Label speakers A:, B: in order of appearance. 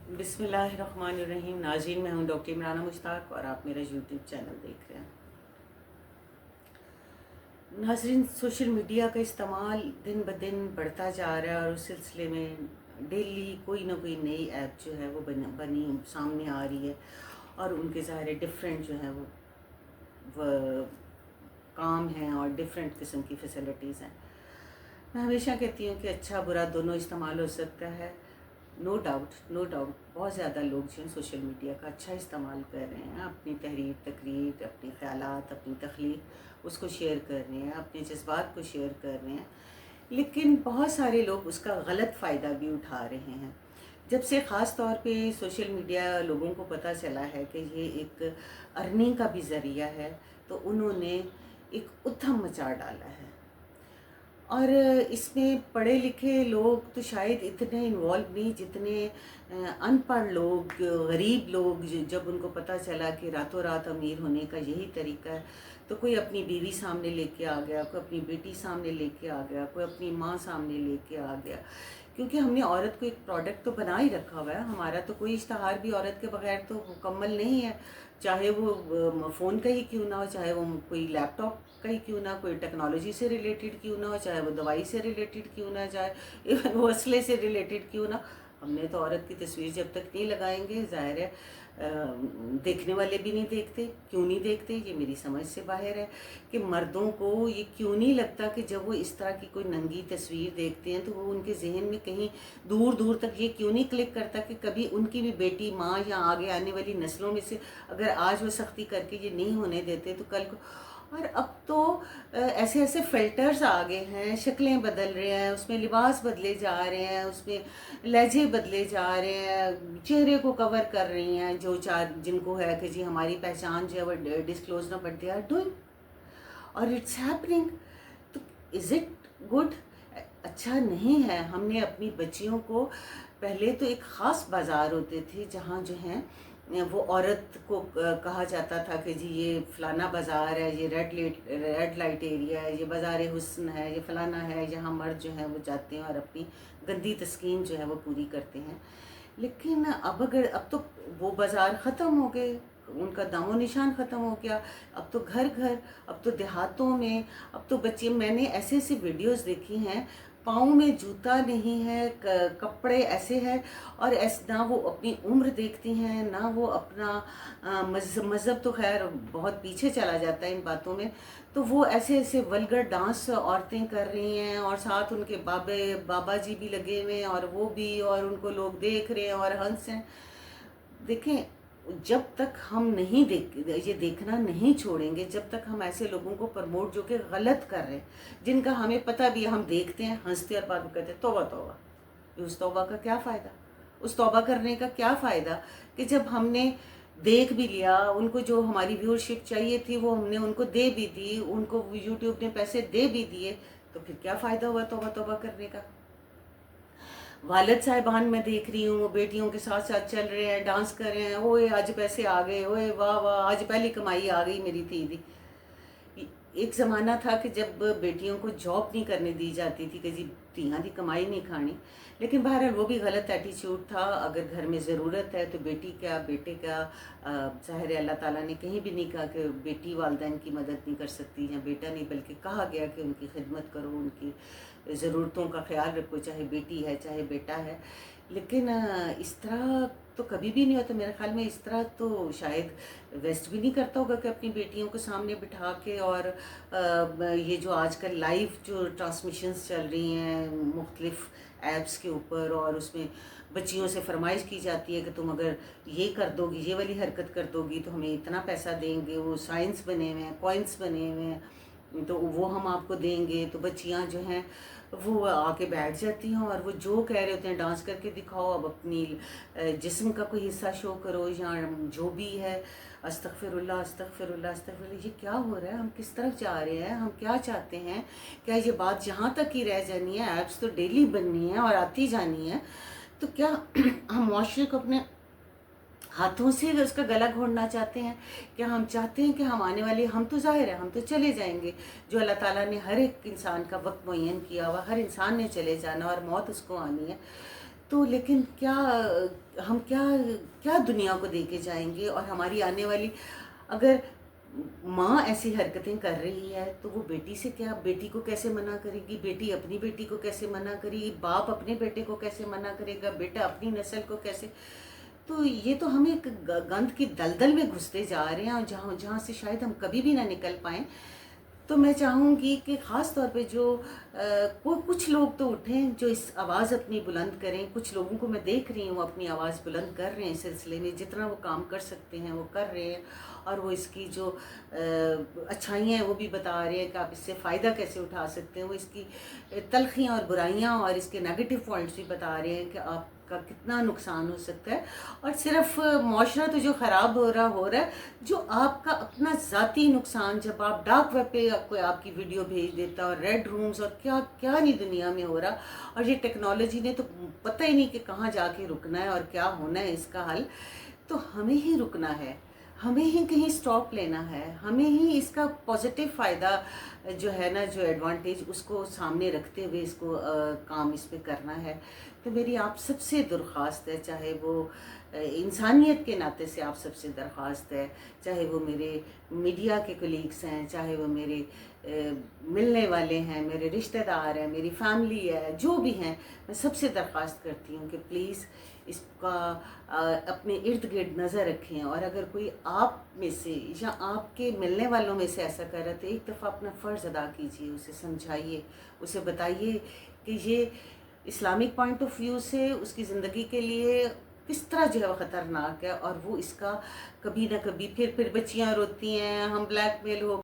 A: बिस्मिल्लाहिर्रहमानिर्रहीम। नाज़रीन, मैं हूँ डॉक्टर इमराना मुश्ताक और आप मेरा यूट्यूब चैनल देख रहे हैं। नाज़रीन, सोशल मीडिया का इस्तेमाल दिन ब दिन बढ़ता जा रहा है और उस सिलसिले में डेली कोई ना कोई नई ऐप जो है वो बनी सामने आ रही है और उनके ज़ाहिर डिफरेंट जो है वो काम हैं और डिफरेंट किस्म की फ़ैसिलिटीज़ हैं। मैं हमेशा कहती हूँ कि अच्छा बुरा दोनों इस्तेमाल हो सकता है। नो डाउट बहुत ज़्यादा लोग जो हैं सोशल मीडिया का अच्छा इस्तेमाल कर रहे हैं, अपनी तहरीर तकरीर, अपने ख़यालात, अपनी तख्लीक उसको शेयर कर रहे हैं, अपने जज्बात को शेयर कर रहे हैं। लेकिन बहुत सारे लोग उसका गलत फ़ायदा भी उठा रहे हैं। जब से ख़ास तौर पे सोशल मीडिया लोगों को पता चला है कि ये एक अर्निंग का भी ज़रिया है, तो उन्होंने एक उद्यम मचा डाला है। और इसमें पढ़े लिखे लोग तो शायद इतने इन्वॉल्व नहीं जितने अनपढ़ लोग, गरीब लोग, जब उनको पता चला कि रातों रात अमीर होने का यही तरीका है, तो कोई अपनी बीवी सामने लेके आ गया, कोई अपनी बेटी सामने लेके आ गया, कोई अपनी माँ सामने लेके आ गया। क्योंकि हमने औरत को एक प्रोडक्ट तो बना ही रखा हुआ है। हमारा तो कोई इश्तहार भी औरत के बगैर तो मुकम्मल नहीं है, चाहे वो फ़ोन का ही क्यों ना हो, चाहे वो कोई लैपटॉप का ही क्यों ना, कोई टेक्नोलॉजी से रिलेटेड क्यों ना हो, चाहे वो दवाई से रिलेटेड क्यों ना, चाहे इवन वो असले से रिलेटेड क्यों ना। हमने तो औरत की तस्वीर जब तक नहीं लगाएंगे, ज़ाहिर है देखने वाले भी नहीं देखते। क्यों नहीं देखते, ये मेरी समझ से बाहर है कि मर्दों को ये क्यों नहीं लगता कि जब वो इस तरह की कोई नंगी तस्वीर देखते हैं तो वो उनके जहन में कहीं दूर दूर तक ये क्यों नहीं क्लिक करता कि कभी उनकी भी बेटी, माँ या आगे आने वाली नस्लों में से अगर आज वो सख्ती करके ये नहीं होने देते तो कल को। और अब तो ऐसे ऐसे फ़िल्टर्स आ गए हैं, शक्लें बदल रहे हैं, उसमें लिबास बदले जा रहे हैं, उसमें लहजे बदले जा रहे हैं, चेहरे को कवर कर रही हैं जो चार जिनको है कि जी हमारी पहचान जो है वो डिस्क्लोज ना, बट दे आर डूइंग और इट्स हैपनिंग। तो इज़ इट गुड? अच्छा नहीं है। हमने अपनी बच्चियों को, पहले तो एक ख़ास बाज़ार होते थे जहाँ जो है वो औरत को कहा जाता था कि जी ये फ़लाना बाज़ार है, ये रेड लाइट एरिया है, ये बाज़ार हुस्न है, ये फ़लाना है, यहाँ मर्द जो हैं वो जाते हैं और अपनी गंदी तस्कीन जो है वो पूरी करते हैं। लेकिन अब तो वो बाज़ार ख़त्म हो गए, उनका दामो निशान ख़त्म हो गया। अब तो घर घर, अब तो देहातों में, अब तो बच्चे, मैंने ऐसे ऐसे वीडियोस देखी हैं, पाँव में जूता नहीं है, कपड़े ऐसे हैं और ना वो अपनी उम्र देखती हैं, ना वो अपना मज़हब तो खैर बहुत पीछे चला जाता है इन बातों में। तो वो ऐसे ऐसे वल्गर डांस औरतें कर रही हैं और साथ उनके बाबा जी भी लगे हुए हैं और वो भी, और उनको लोग देख रहे हैं और हंस हैं। देखें, जब तक हम नहीं ये देखना नहीं छोड़ेंगे, जब तक हम ऐसे लोगों को प्रमोट जो कि गलत कर रहे हैं, जिनका हमें पता भी है, हम देखते हैं, हंसते और बात कहते हैं तौबा तौबा। उस तौबा का क्या फ़ायदा? उस तौबा करने का क्या फ़ायदा कि जब हमने देख भी लिया, उनको जो हमारी व्यूअरशिप चाहिए थी वो हमने उनको दे भी दी, उनको यूट्यूब ने पैसे दे भी दिए, तो फिर क्या फ़ायदा हुआ तौबा तौबा करने का? वालिद साहिबान मैं देख रही हूँ, वो बेटियों के साथ साथ चल रहे हैं, डांस कर रहे हैं, ओए आज पैसे आ गए, ओए वाह वाह आज पहली कमाई आ गई मेरी थी दी। एक ज़माना था कि जब बेटियों को जॉब नहीं करने दी जाती थी कि जी तियां दी कमाई नहीं खानी। लेकिन बहरहाल वो भी गलत एटीट्यूड था। अगर घर में ज़रूरत है तो बेटी क्या बेटे क्या, ज़ाहिर है अल्लाह ताला ने कहीं भी नहीं कहा कि बेटी वालिदैन की मदद नहीं कर सकती या बेटा नहीं, बल्कि कहा गया कि उनकी खिदमत करो, उनकी ज़रूरतों का ख्याल रखो, चाहे बेटी है चाहे बेटा है। लेकिन इस तरह तो कभी भी नहीं होता मेरे ख्याल में। इस तरह तो शायद वेस्ट भी नहीं करता होगा कि अपनी बेटियों को सामने बिठा के और ये जो आजकल लाइव जो ट्रांसमिशंस चल रही हैं मुख्तलिफ ऐप्स के ऊपर, और उसमें बच्चियों से फरमाइश की जाती है कि तुम अगर ये कर दोगी, ये वाली हरकत कर दोगी तो हमें इतना पैसा देंगे, वो साइंस बने हुए हैं, कॉइन्स बने हुए हैं, तो वो हम आपको देंगे। तो बच्चियां जो हैं वो आके बैठ जाती हैं और वो जो कह रहे होते हैं डांस करके दिखाओ, अब अपनी जिस्म का कोई हिस्सा शो करो या जो भी है। अस्तगफिरुल्लाह अस्तगफिरुल्लाह अस्तगफिरुल्लाह, ये क्या हो रहा है? हम किस तरफ जा रहे हैं? हम क्या चाहते हैं? क्या ये बात यहाँ तक ही रह जानी है? ऐप्स तो डेली बननी है और आती जानी है, तो क्या हम मुआशरे को अपने हाथों से उसका गला घोंटना चाहते हैं? क्या हम चाहते हैं कि हम आने वाले, हम तो ज़ाहिर है हम तो चले जाएंगे, जो अल्लाह ताला ने हर एक इंसान का वक्त मुअय्यन किया हुआ, हर इंसान ने चले जाना और मौत उसको आनी है। تو لیکن کیا ہم کیا کیا دنیا کو دے کے جائیں گے؟ اور ہماری آنے والی، اگر ماں ایسی حرکتیں کر رہی ہے تو وہ بیٹی سے کیا، بیٹی کو کیسے منع کرے گی؟ بیٹی اپنی بیٹی کو کیسے منع کرے گی؟ باپ اپنے بیٹے کو کیسے منع کرے گا؟ بیٹا اپنی نسل کو کیسے؟ تو یہ تو ہم ایک گند کی دلدل میں گھستے جا رہے ہیں، اور جہاں سے شاید ہم کبھی بھی نہ نکل پائیں۔ تو میں چاہوں گی کہ خاص طور پہ جو کچھ لوگ تو اٹھیں جو اس آواز اپنی بلند کریں۔ کچھ لوگوں کو میں دیکھ رہی ہوں اپنی آواز بلند کر رہے ہیں اس سلسلے میں، جتنا وہ کام کر سکتے ہیں وہ کر رہے ہیں، اور وہ اس کی جو اچھائیاں ہیں وہ بھی بتا رہے ہیں کہ آپ اس سے فائدہ کیسے اٹھا سکتے ہیں، وہ اس کی تلخیاں اور برائیاں اور اس کے نیگیٹو پوائنٹس بھی بتا رہے ہیں کہ آپ کا کتنا نقصان ہو سکتا ہے۔ اور صرف معاشرہ تو جو خراب ہو رہا ہے، جو آپ کا اپنا ذاتی نقصان، جب آپ ڈارک ویب پہ کوئی آپ کی ویڈیو بھیج دیتا ہے، اور ریڈ رومز اور کیا کیا نہیں دنیا میں ہو رہا، اور یہ ٹیکنالوجی نے تو پتہ ہی نہیں کہ کہاں جا کے رکنا ہے اور کیا ہونا ہے اس کا حل۔ تو ہمیں ہی رکنا ہے، ہمیں ہی کہیں سٹاپ لینا ہے، ہمیں ہی اس کا پازیٹیو فائدہ جو ہے نا، جو ایڈوانٹیج، اس کو سامنے رکھتے ہوئے اس کو کام اس پہ کرنا ہے۔ تو میری آپ سب سے درخواست ہے، چاہے وہ انسانیت کے ناطے سے آپ سب سے درخواست ہے، چاہے وہ میرے میڈیا کے کولیگس ہیں، چاہے وہ میرے ملنے والے ہیں، میرے رشتہ دار ہیں، میری فیملی ہے، جو بھی ہیں، میں سب سے درخواست کرتی ہوں کہ پلیز اس کا اپنے ارد گرد نظر رکھیں، اور اگر کوئی آپ میں سے یا آپ کے ملنے والوں میں سے ایسا کر رہا ہے تو ایک دفعہ اپنا فرض ادا کیجیے، اسے سمجھائیے، اسے بتائیے کہ یہ اسلامک پوائنٹ آف ویو سے اس کی زندگی کے لیے کس طرح جو ہے وہ خطرناک ہے، اور وہ اس کا کبھی نہ کبھی، پھر بچیاں روتی ہیں، ہم بلیک میل ہو